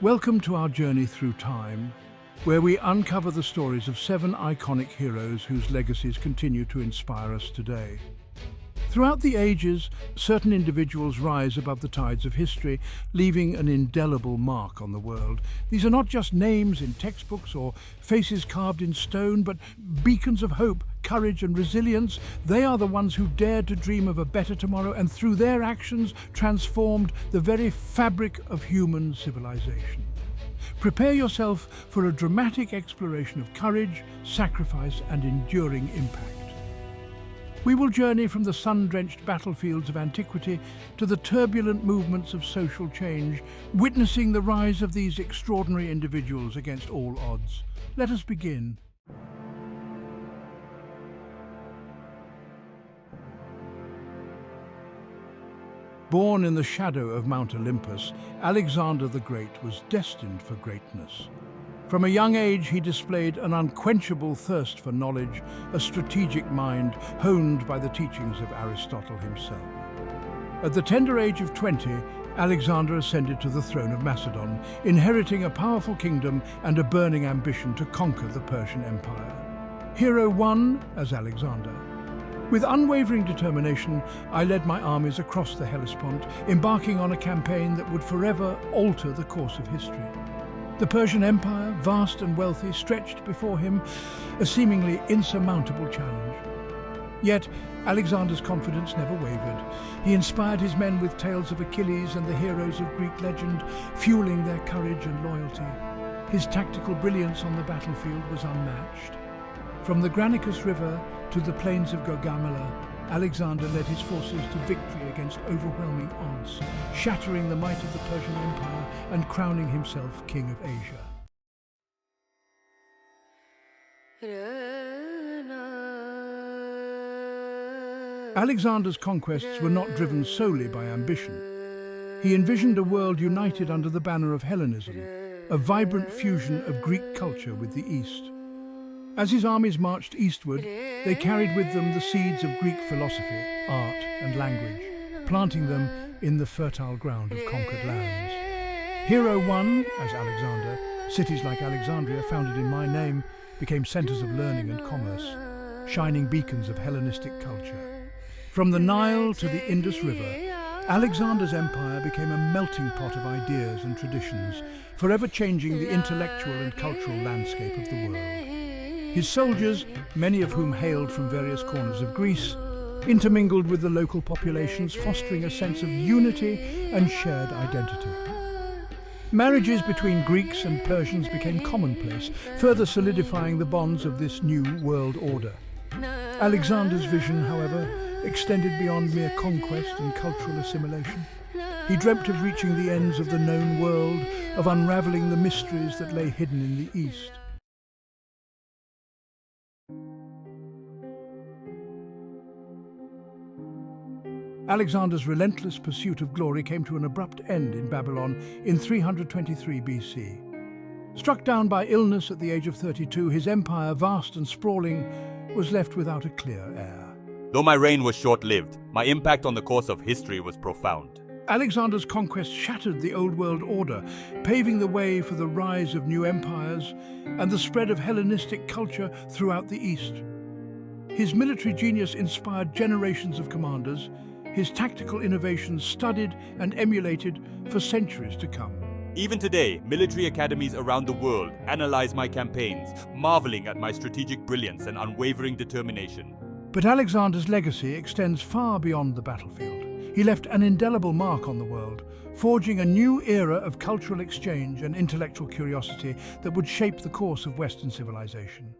Welcome to our journey through time, where we uncover the stories of 7 iconic heroes whose legacies continue to inspire us today. Throughout the ages, certain individuals rise above the tides of history, leaving an indelible mark on the world. These are not just names in textbooks or faces carved in stone, but beacons of hope, courage and resilience. They are the ones who dared to dream of a better tomorrow and through their actions transformed the very fabric of human civilization. Prepare yourself for a dramatic exploration of courage, sacrifice and enduring impact. We will journey from the sun-drenched battlefields of antiquity to the turbulent movements of social change, witnessing the rise of these extraordinary individuals against all odds. Let us begin. Born in the shadow of Mount Olympus, Alexander the Great was destined for greatness. From a young age, he displayed an unquenchable thirst for knowledge, a strategic mind honed by the teachings of Aristotle himself. At the tender age of 20, Alexander ascended to the throne of Macedon, inheriting a powerful kingdom and a burning ambition to conquer the Persian Empire. Hero 1 as Alexander. With unwavering determination, I led my armies across the Hellespont, embarking on a campaign that would forever alter the course of history. The Persian Empire, vast and wealthy, stretched before him, a seemingly insurmountable challenge. Yet, Alexander's confidence never wavered. He inspired his men with tales of Achilles and the heroes of Greek legend, fueling their courage and loyalty. His tactical brilliance on the battlefield was unmatched. From the Granicus River to the plains of Gaugamela, Alexander led his forces to victory against overwhelming odds, shattering the might of the Persian Empire and crowning himself King of Asia. Alexander's conquests were not driven solely by ambition. He envisioned a world united under the banner of Hellenism, a vibrant fusion of Greek culture with the East. As his armies marched eastward, they carried with them the seeds of Greek philosophy, art and language, planting them in the fertile ground of conquered lands. Hero 1 as Alexander, cities like Alexandria, founded in my name, became centers of learning and commerce, shining beacons of Hellenistic culture. From the Nile to the Indus River, Alexander's empire became a melting pot of ideas and traditions, forever changing the intellectual and cultural landscape of the world. His soldiers, many of whom hailed from various corners of Greece, intermingled with the local populations, fostering a sense of unity and shared identity. Marriages between Greeks and Persians became commonplace, further solidifying the bonds of this new world order. Alexander's vision, however, extended beyond mere conquest and cultural assimilation. He dreamt of reaching the ends of the known world, of unraveling the mysteries that lay hidden in the East. Alexander's relentless pursuit of glory came to an abrupt end in Babylon in 323 BC. Struck down by illness at the age of 32, his empire, vast and sprawling, was left without a clear heir. Though my reign was short-lived, my impact on the course of history was profound. Alexander's conquest shattered the old world order, paving the way for the rise of new empires and the spread of Hellenistic culture throughout the East. His military genius inspired generations of commanders, his tactical innovations studied and emulated for centuries to come. Even today, military academies around the world analyze my campaigns, marveling at my strategic brilliance and unwavering determination. But Alexander's legacy extends far beyond the battlefield. He left an indelible mark on the world, forging a new era of cultural exchange and intellectual curiosity that would shape the course of Western civilization.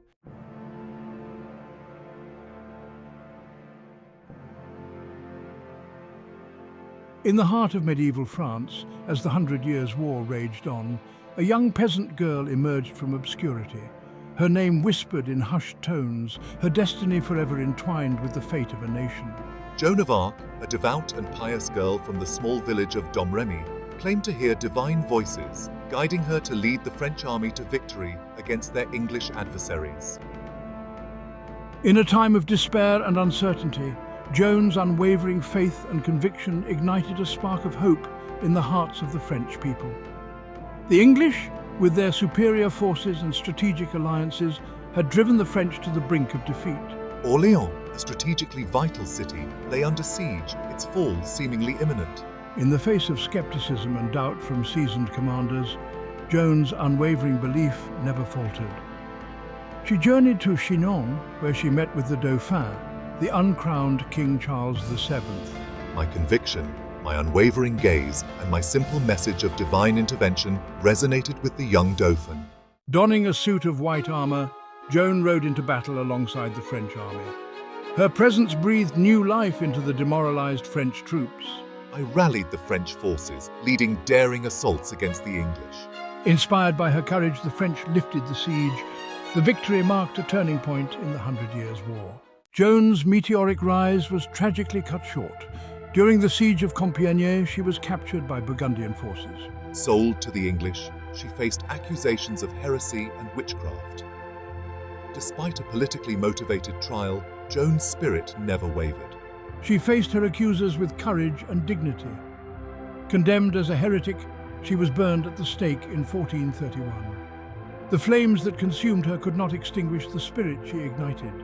In the heart of medieval France, as the 100 Years' War raged on, a young peasant girl emerged from obscurity. Her name whispered in hushed tones, her destiny forever entwined with the fate of a nation. Joan of Arc, a devout and pious girl from the small village of Domremy, claimed to hear divine voices, guiding her to lead the French army to victory against their English adversaries. In a time of despair and uncertainty, Joan's unwavering faith and conviction ignited a spark of hope in the hearts of the French people. The English, with their superior forces and strategic alliances, had driven the French to the brink of defeat. Orléans, a strategically vital city, lay under siege, its fall seemingly imminent. In the face of skepticism and doubt from seasoned commanders, Joan's unwavering belief never faltered. She journeyed to Chinon, where she met with the Dauphin, the uncrowned King Charles VII. My conviction, my unwavering gaze, and my simple message of divine intervention resonated with the young Dauphin. Donning a suit of white armor, Joan rode into battle alongside the French army. Her presence breathed new life into the demoralized French troops. I rallied the French forces, leading daring assaults against the English. Inspired by her courage, the French lifted the siege. The victory marked a turning point in the 100 Years' War. Joan's meteoric rise was tragically cut short. During the siege of Compiègne, she was captured by Burgundian forces. Sold to the English, she faced accusations of heresy and witchcraft. Despite a politically motivated trial, Joan's spirit never wavered. She faced her accusers with courage and dignity. Condemned as a heretic, she was burned at the stake in 1431. The flames that consumed her could not extinguish the spirit she ignited.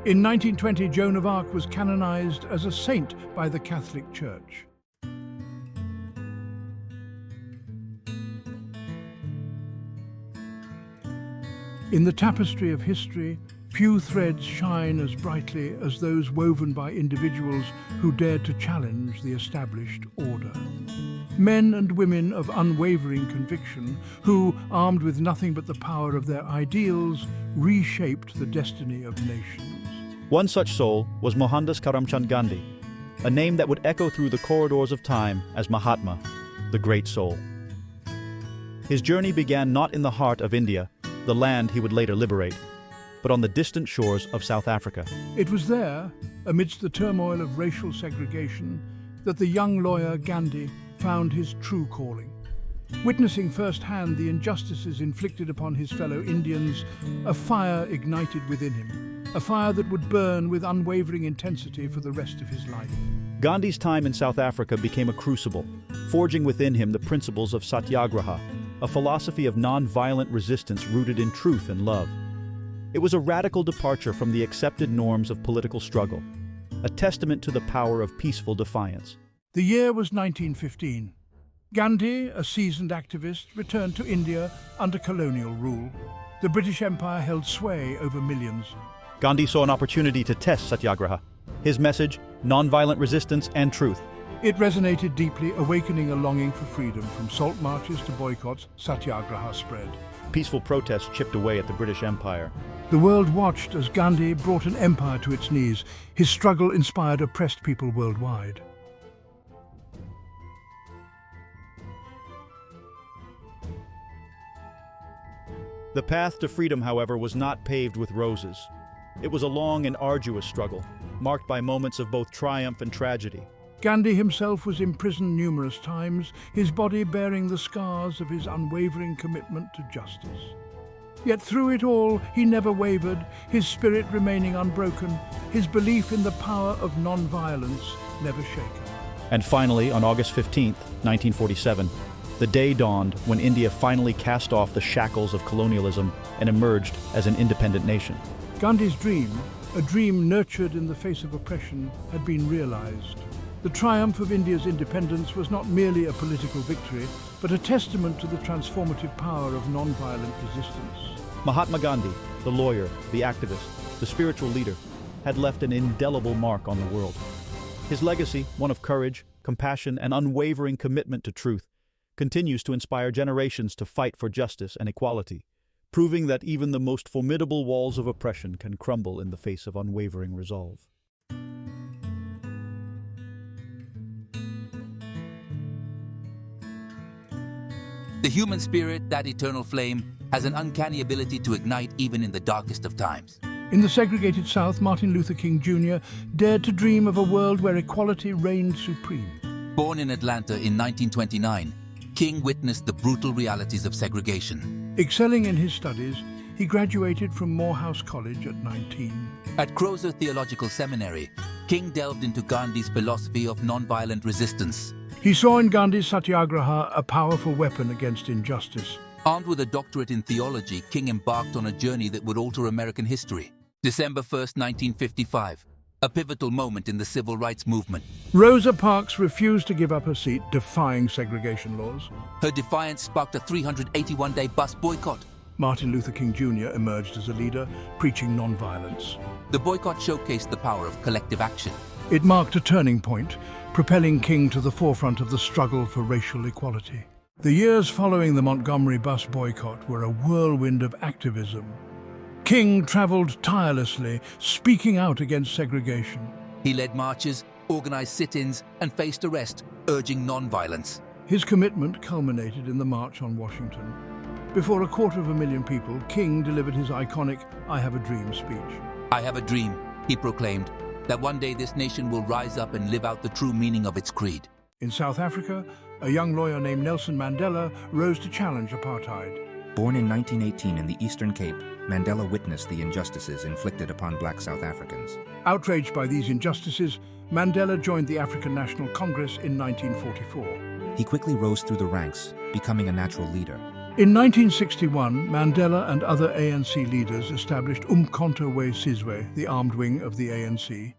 In 1920, Joan of Arc was canonized as a saint by the Catholic Church. In the tapestry of history, few threads shine as brightly as those woven by individuals who dared to challenge the established order. Men and women of unwavering conviction who, armed with nothing but the power of their ideals, reshaped the destiny of nations. One such soul was Mohandas Karamchand Gandhi, a name that would echo through the corridors of time as Mahatma, the great soul. His journey began not in the heart of India, the land he would later liberate, but on the distant shores of South Africa. It was there, amidst the turmoil of racial segregation, that the young lawyer Gandhi found his true calling. Witnessing firsthand the injustices inflicted upon his fellow Indians, a fire ignited within him, a fire that would burn with unwavering intensity for the rest of his life. Gandhi's time in South Africa became a crucible, forging within him the principles of satyagraha, a philosophy of non-violent resistance rooted in truth and love. It was a radical departure from the accepted norms of political struggle, a testament to the power of peaceful defiance. The year was 1915. Gandhi, a seasoned activist, returned to India under colonial rule. The British Empire held sway over millions. Gandhi saw an opportunity to test satyagraha. His message, non-violent resistance and truth. It resonated deeply, awakening a longing for freedom. From salt marches to boycotts, satyagraha spread. Peaceful protests chipped away at the British Empire. The world watched as Gandhi brought an empire to its knees. His struggle inspired oppressed people worldwide. The path to freedom, however, was not paved with roses. It was a long and arduous struggle, marked by moments of both triumph and tragedy. Gandhi himself was imprisoned numerous times, his body bearing the scars of his unwavering commitment to justice. Yet through it all, he never wavered, his spirit remaining unbroken, his belief in the power of non-violence never shaken. And finally, on August 15, 1947, the day dawned when India finally cast off the shackles of colonialism and emerged as an independent nation. Gandhi's dream, a dream nurtured in the face of oppression, had been realized. The triumph of India's independence was not merely a political victory, but a testament to the transformative power of non-violent resistance. Mahatma Gandhi, the lawyer, the activist, the spiritual leader, had left an indelible mark on the world. His legacy, one of courage, compassion, and unwavering commitment to truth, continues to inspire generations to fight for justice and equality, proving that even the most formidable walls of oppression can crumble in the face of unwavering resolve. The human spirit, that eternal flame, has an uncanny ability to ignite even in the darkest of times. In the segregated South, Martin Luther King Jr. dared to dream of a world where equality reigned supreme. Born in Atlanta in 1929, King witnessed the brutal realities of segregation. Excelling in his studies, he graduated from Morehouse College at 19. At Crozer Theological Seminary, King delved into Gandhi's philosophy of nonviolent resistance. He saw in Gandhi's satyagraha a powerful weapon against injustice. Armed with a doctorate in theology, King embarked on a journey that would alter American history. December 1st, 1955, a pivotal moment in the civil rights movement. Rosa Parks refused to give up her seat, defying segregation laws. Her defiance sparked a 381-day bus boycott. Martin Luther King Jr. emerged as a leader, preaching nonviolence. The boycott showcased the power of collective action. It marked a turning point, propelling King to the forefront of the struggle for racial equality. The years following the Montgomery Bus Boycott were a whirlwind of activism. King traveled tirelessly, speaking out against segregation. He led marches, organized sit-ins, and faced arrest, urging nonviolence. His commitment culminated in the March on Washington. Before 250,000 people, King delivered his iconic "I Have a Dream" speech. "I have a dream," he proclaimed, "that one day this nation will rise up and live out the true meaning of its creed." In South Africa, a young lawyer named Nelson Mandela rose to challenge apartheid. Born in 1918 in the Eastern Cape, Mandela witnessed the injustices inflicted upon black South Africans. Outraged by these injustices, Mandela joined the African National Congress in 1944. He quickly rose through the ranks, becoming a natural leader. In 1961, Mandela and other ANC leaders established Umkhonto we Sizwe, the armed wing of the ANC.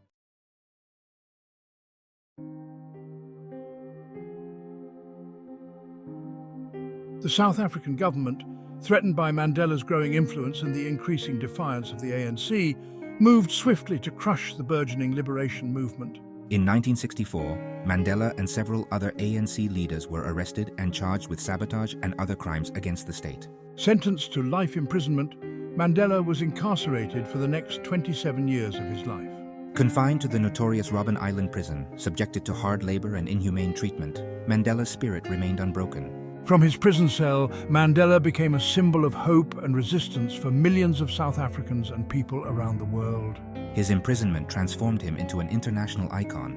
The South African government, threatened by Mandela's growing influence and the increasing defiance of the ANC, moved swiftly to crush the burgeoning liberation movement. In 1964, Mandela and several other ANC leaders were arrested and charged with sabotage and other crimes against the state. Sentenced to life imprisonment, Mandela was incarcerated for the next 27 years of his life. Confined to the notorious Robben Island prison, subjected to hard labor and inhumane treatment, Mandela's spirit remained unbroken. From his prison cell, Mandela became a symbol of hope and resistance for millions of South Africans and people around the world. His imprisonment transformed him into an international icon,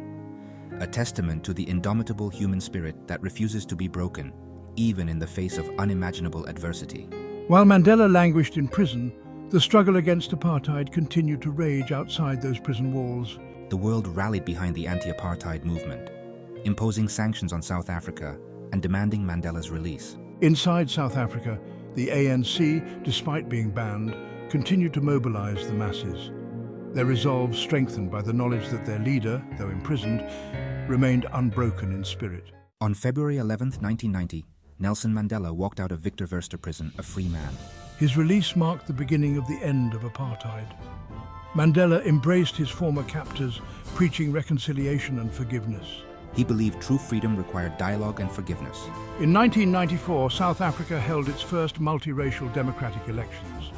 a testament to the indomitable human spirit that refuses to be broken, even in the face of unimaginable adversity. While Mandela languished in prison, the struggle against apartheid continued to rage outside those prison walls. The world rallied behind the anti-apartheid movement, imposing sanctions on South Africa and demanding Mandela's release. Inside South Africa, the ANC, despite being banned, continued to mobilize the masses. Their resolve strengthened by the knowledge that their leader, though imprisoned, remained unbroken in spirit. On February 11, 1990, Nelson Mandela walked out of Victor Verster prison a free man. His release marked the beginning of the end of apartheid. Mandela embraced his former captors, preaching reconciliation and forgiveness. He believed true freedom required dialogue and forgiveness. In 1994, South Africa held its first multiracial democratic elections.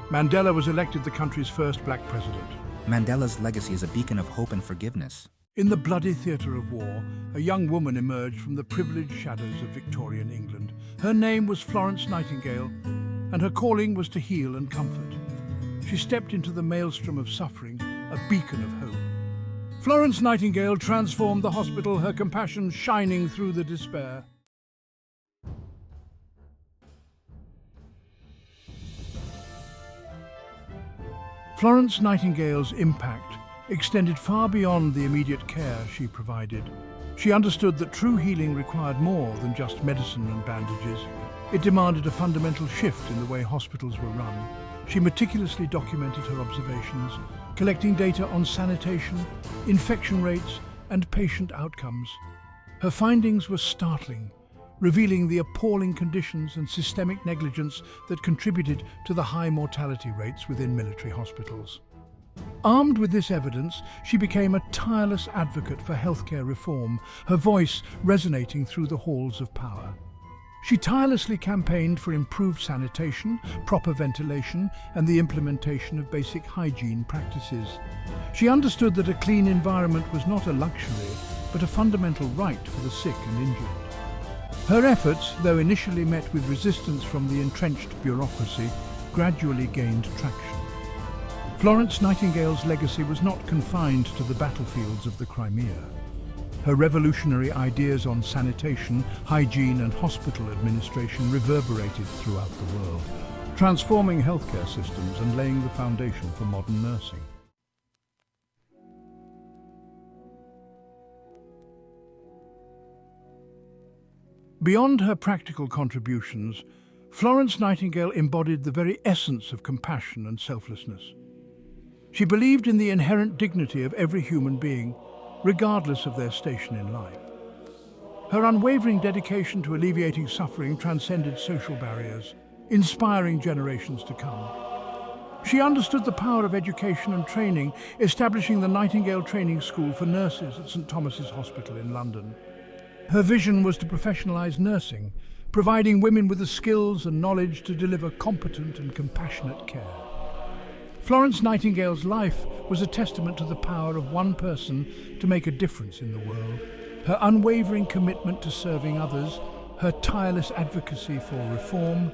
Mandela was elected the country's first black president. Mandela's legacy is a beacon of hope and forgiveness. In the bloody theatre of war, a young woman emerged from the privileged shadows of Victorian England. Her name was Florence Nightingale, and her calling was to heal and comfort. She stepped into the maelstrom of suffering, a beacon of hope. Florence Nightingale transformed the hospital, her compassion shining through the despair. Florence Nightingale's impact extended far beyond the immediate care she provided. She understood that true healing required more than just medicine and bandages. It demanded a fundamental shift in the way hospitals were run. She meticulously documented her observations, collecting data on sanitation, infection rates, and patient outcomes. Her findings were startling, revealing the appalling conditions and systemic negligence that contributed to the high mortality rates within military hospitals. Armed with this evidence, she became a tireless advocate for healthcare reform, her voice resonating through the halls of power. She tirelessly campaigned for improved sanitation, proper ventilation, and the implementation of basic hygiene practices. She understood that a clean environment was not a luxury, but a fundamental right for the sick and injured. Her efforts, though initially met with resistance from the entrenched bureaucracy, gradually gained traction. Florence Nightingale's legacy was not confined to the battlefields of the Crimea. Her revolutionary ideas on sanitation, hygiene, and hospital administration reverberated throughout the world, transforming healthcare systems and laying the foundation for modern nursing. Beyond her practical contributions, Florence Nightingale embodied the very essence of compassion and selflessness. She believed in the inherent dignity of every human being, regardless of their station in life. Her unwavering dedication to alleviating suffering transcended social barriers, inspiring generations to come. She understood the power of education and training, establishing the Nightingale Training School for Nurses at St Thomas's Hospital in London. Her vision was to professionalise nursing, providing women with the skills and knowledge to deliver competent and compassionate care. Florence Nightingale's life was a testament to the power of one person to make a difference in the world. Her unwavering commitment to serving others, her tireless advocacy for reform,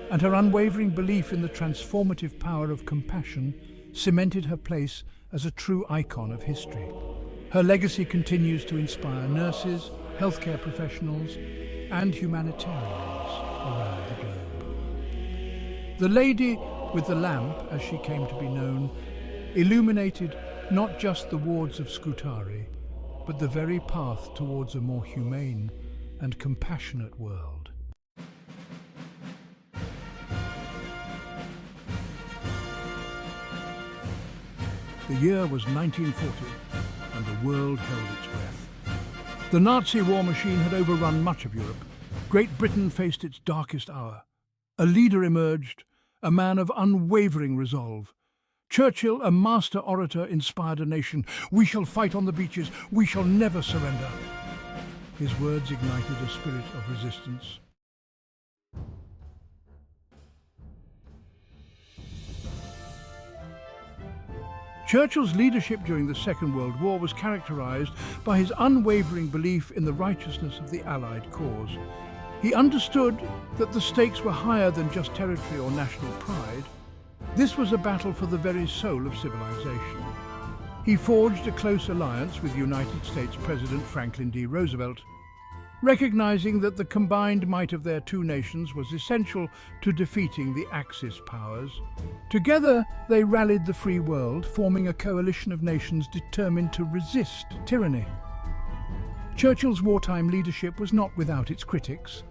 and her unwavering belief in the transformative power of compassion cemented her place as a true icon of history. Her legacy continues to inspire nurses, healthcare professionals, and humanitarians around the globe. The Lady with the Lamp, as she came to be known, illuminated not just the wards of Scutari, but the very path towards a more humane and compassionate world. The year was 1940, and the world held its breath. The Nazi war machine had overrun much of Europe. Great Britain faced its darkest hour. A leader emerged, a man of unwavering resolve. Churchill, a master orator, inspired a nation. "We shall fight on the beaches. We shall never surrender." His words ignited a spirit of resistance. Churchill's leadership during the Second World War was characterized by his unwavering belief in the righteousness of the Allied cause. He understood that the stakes were higher than just territory or national pride. This was a battle for the very soul of civilization. He forged a close alliance with United States President Franklin D. Roosevelt, recognizing that the combined might of their two nations was essential to defeating the Axis powers. Together, they rallied the free world, forming a coalition of nations determined to resist tyranny. Churchill's wartime leadership was not without its critics.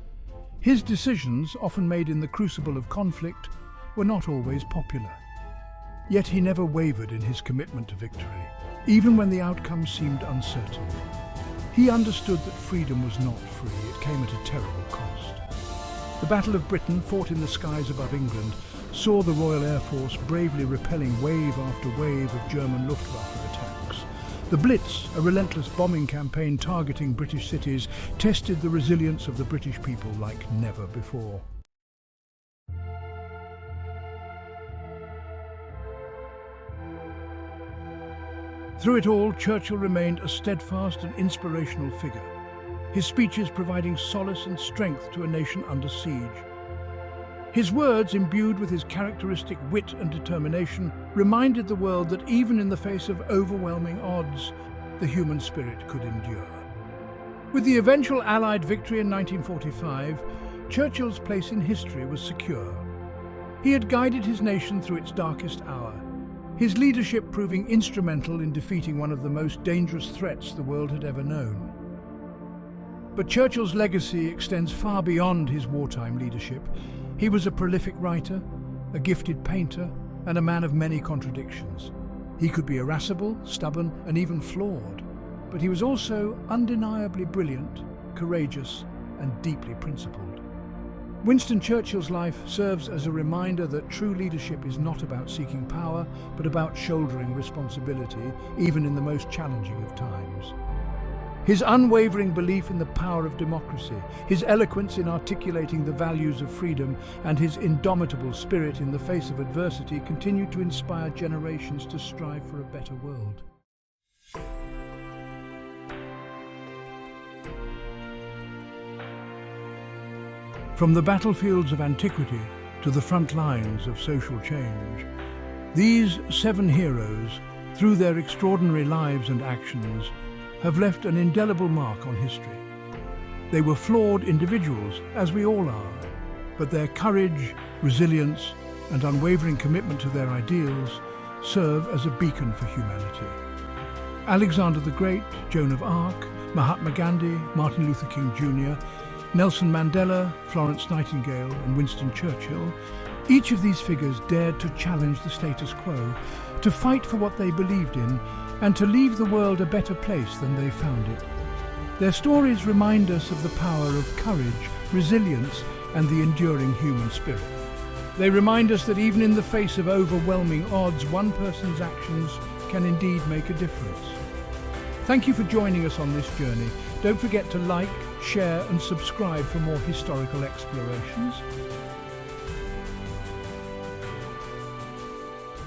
His decisions, often made in the crucible of conflict, were not always popular. Yet he never wavered in his commitment to victory, even when the outcome seemed uncertain. He understood that freedom was not free, it came at a terrible cost. The Battle of Britain, fought in the skies above England, saw the Royal Air Force bravely repelling wave after wave of German Luftwaffe attacks. The Blitz, a relentless bombing campaign targeting British cities, tested the resilience of the British people like never before. Through it all, Churchill remained a steadfast and inspirational figure, his speeches providing solace and strength to a nation under siege. His words, imbued with his characteristic wit and determination, reminded the world that even in the face of overwhelming odds, the human spirit could endure. With the eventual Allied victory in 1945, Churchill's place in history was secure. He had guided his nation through its darkest hour, his leadership proving instrumental in defeating one of the most dangerous threats the world had ever known. But Churchill's legacy extends far beyond his wartime leadership. He was a prolific writer, a gifted painter, and a man of many contradictions. He could be irascible, stubborn, and even flawed, but he was also undeniably brilliant, courageous, and deeply principled. Winston Churchill's life serves as a reminder that true leadership is not about seeking power, but about shouldering responsibility, even in the most challenging of times. His unwavering belief in the power of democracy, his eloquence in articulating the values of freedom, and his indomitable spirit in the face of adversity continue to inspire generations to strive for a better world. From the battlefields of antiquity to the front lines of social change, these 7 heroes, through their extraordinary lives and actions, have left an indelible mark on history. They were flawed individuals, as we all are, but their courage, resilience, and unwavering commitment to their ideals serve as a beacon for humanity. Alexander the Great, Joan of Arc, Mahatma Gandhi, Martin Luther King Jr., Nelson Mandela, Florence Nightingale, and Winston Churchill, each of these figures dared to challenge the status quo, to fight for what they believed in, and to leave the world a better place than they found it. Their stories remind us of the power of courage, resilience, and the enduring human spirit. They remind us that even in the face of overwhelming odds, one person's actions can indeed make a difference. Thank you for joining us on this journey. Don't forget to like, share, and subscribe for more historical explorations.